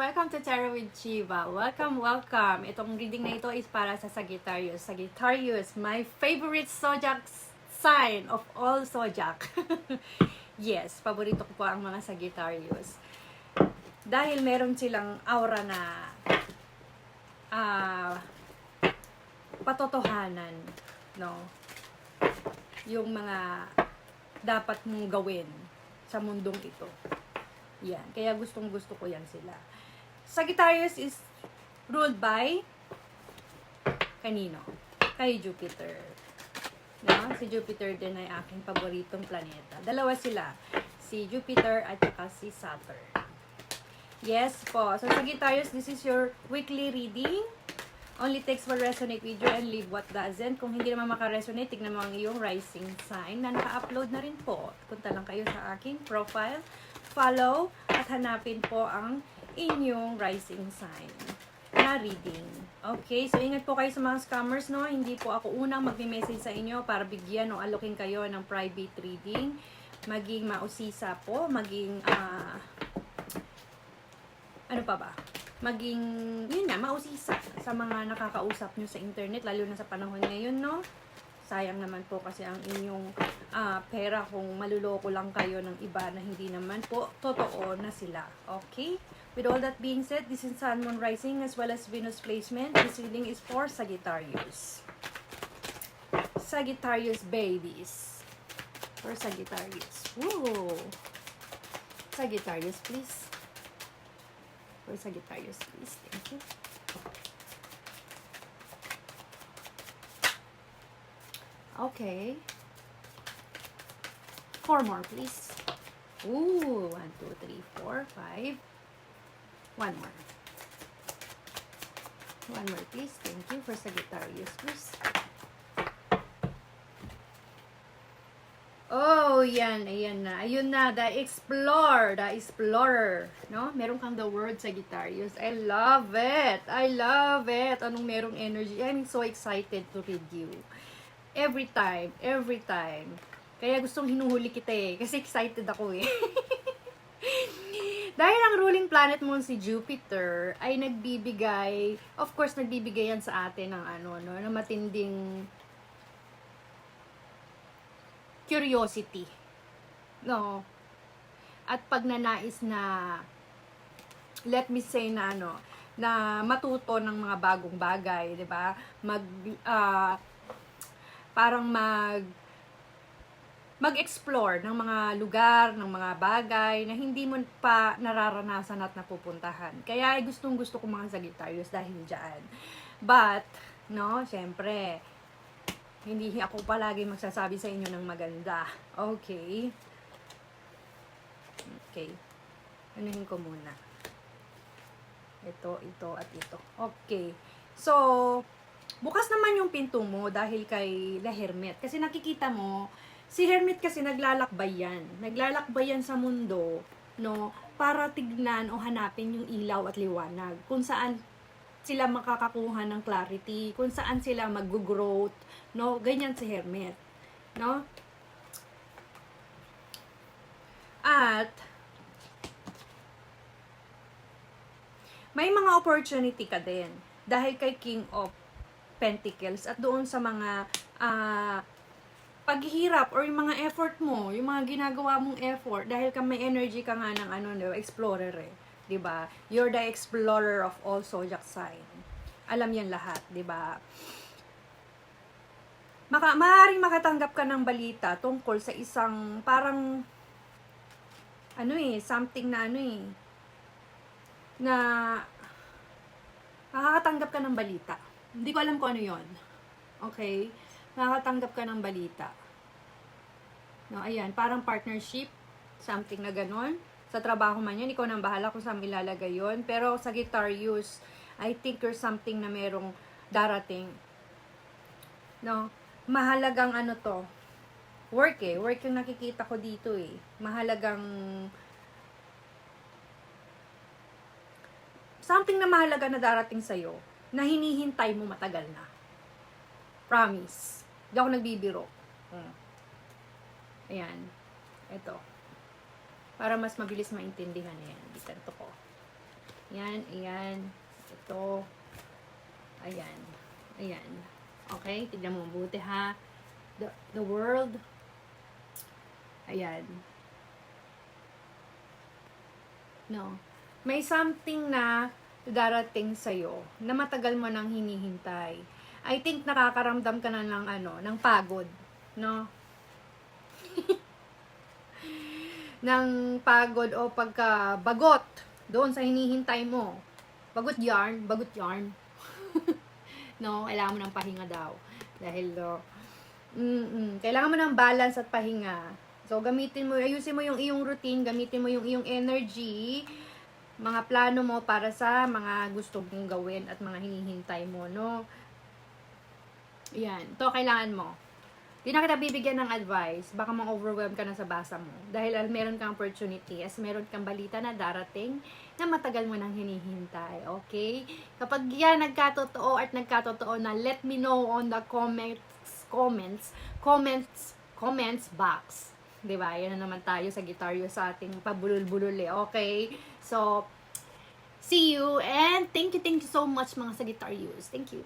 Welcome to Tarot with Chiva. Welcome, welcome. Itong reading na ito is para sa Sagittarius. Sagittarius, my favorite zodiac sign of all zodiac. Yes, paborito ko po ang mga Sagittarius. Dahil meron silang aura na patotohanan, no? Yung mga dapat mong gawin sa mundong ito. Yan. Kaya gustong-gusto ko yan sila. Sagittarius is ruled by kanino? Kay Jupiter. No? Si Jupiter din ay aking paboritong planeta. Dalawa sila. Si Jupiter at saka si Saturn. Yes po. So Sagittarius, this is your weekly reading. Only text will resonate with you and leave what doesn't. Kung hindi naman makaresonate, tignan mo ang iyong rising sign na naka-upload na rin po. Punta lang kayo sa aking profile. Follow at hanapin po ang inyong rising sign na reading. Okay, so ingat po kayo sa mga scammers, no? Hindi po ako unang magme-message sa inyo para bigyan o alokin kayo ng private reading. Maging mausisa po, maging ano pa ba? Maging, yun na, mausisa sa mga nakakausap nyo sa internet, lalo na sa panahon ngayon, no? Sayang naman po kasi ang inyong pera kung maluloko lang kayo ng iba na hindi naman po totoo na sila. Okay? With all that being said, this is Sun, Moon, Rising as well as Venus placement. This reading is for Sagittarius. Sagittarius babies. For Sagittarius. Woo! Sagittarius, please. For Sagittarius, please. Thank you. Okay. 4 more, please. Ooh, 1, 2, 3, 4, 5. 1 more. 1 more, please. Thank you. For Sagittarius, please. Oh, yan. Ayan na. Ayun na. The Explorer. The Explorer. No? Meron kang the word Sagittarius. I love it. I love it. Anong merong energy. I'm so excited to read you. Every time. Every time. Kaya gustong hinuhuli kita eh. Kasi excited ako eh. Dahil ang ruling planet mo si Jupiter ay nagbibigay, of course nagbibigay yan sa atin ng ng matinding curiosity. No? At pagnanais na, let me say na na matuto ng mga bagong bagay, 'di ba? Parang mag-explore ng mga lugar, ng mga bagay na hindi mo pa nararanasan at napupuntahan. Kaya ay gustong-gusto ko mga Sagittarius dahil dyan. But, no, syempre, hindi ako palagi magsasabi sa inyo ng maganda. Okay? Okay. Anuhin ko muna. Ito, at ito. Okay. So, bukas naman yung pinto mo dahil kay La Hermit. Kasi nakikita mo, si Hermit kasi naglalakbay yan. Naglalakbay yan sa mundo, no, para tignan o hanapin yung ilaw at liwanag. Kung saan sila makakakuha ng clarity, kung saan sila mag-growth, no, ganyan si Hermit, no? At may mga opportunity ka din dahil kay King of Pentacles at doon sa mga paghihirap or yung mga effort mo, yung mga ginagawa mong effort dahil ka may energy ka nga ng explorer eh, 'di ba? You're the explorer of all zodiac sign. Alam 'yan lahat, 'di ba? Maaaring makatanggap ka ng balita tungkol sa isang parang something na na makakatanggap ka ng balita. Hindi ko alam kung ano 'yon. Okay? Makakatanggap ka ng balita. No, ayan, parang partnership, something na ganon. Sa trabaho man yan, ikaw nang bahala kung saan ilalagay yun. Pero Sagittarius, I think you're something na merong darating. No, mahalagang to, work work yung nakikita ko dito eh. Mahalagang, something na mahalaga na darating sa'yo, na hinihintay mo matagal na. Promise. Hindi ako nagbibiro. Ayan. Ito. Para mas mabilis maintindihan yan. Dito ko. Yan, ayan. Ito. Ayan. Ayan. Okay, tignan mo mabuti ha. The world. Ayan. No. May something na darating sa'yo na matagal mo nang hinihintay. I think nakakaramdam ka na ng ng pagod, no? Ng pagod o pagkabagot doon sa hinihintay mo. Bagot yarn. No, kailangan mo ng pahinga daw. Dahil, kailangan mo ng balance at pahinga. So, ayusin mo yung iyong routine, gamitin mo yung iyong energy, mga plano mo para sa mga gusto mong gawin at mga hinihintay mo, no? Yan. Ito, kailangan mo. Di na kita bibigyan ng advice. Baka ma-overwhelm ka na sa basa mo. Dahil meron kang opportunity, as meron kang balita na darating na matagal mo nang hinihintay. Okay? Kapag yan nagkatotoo at nagkatotoo na, let me know on the comments box. Diba? Yan na naman tayo sa Gitaryo sa ating pabulol-bulol eh. Okay? So, see you and thank you so much mga Sagittarius. Thank you.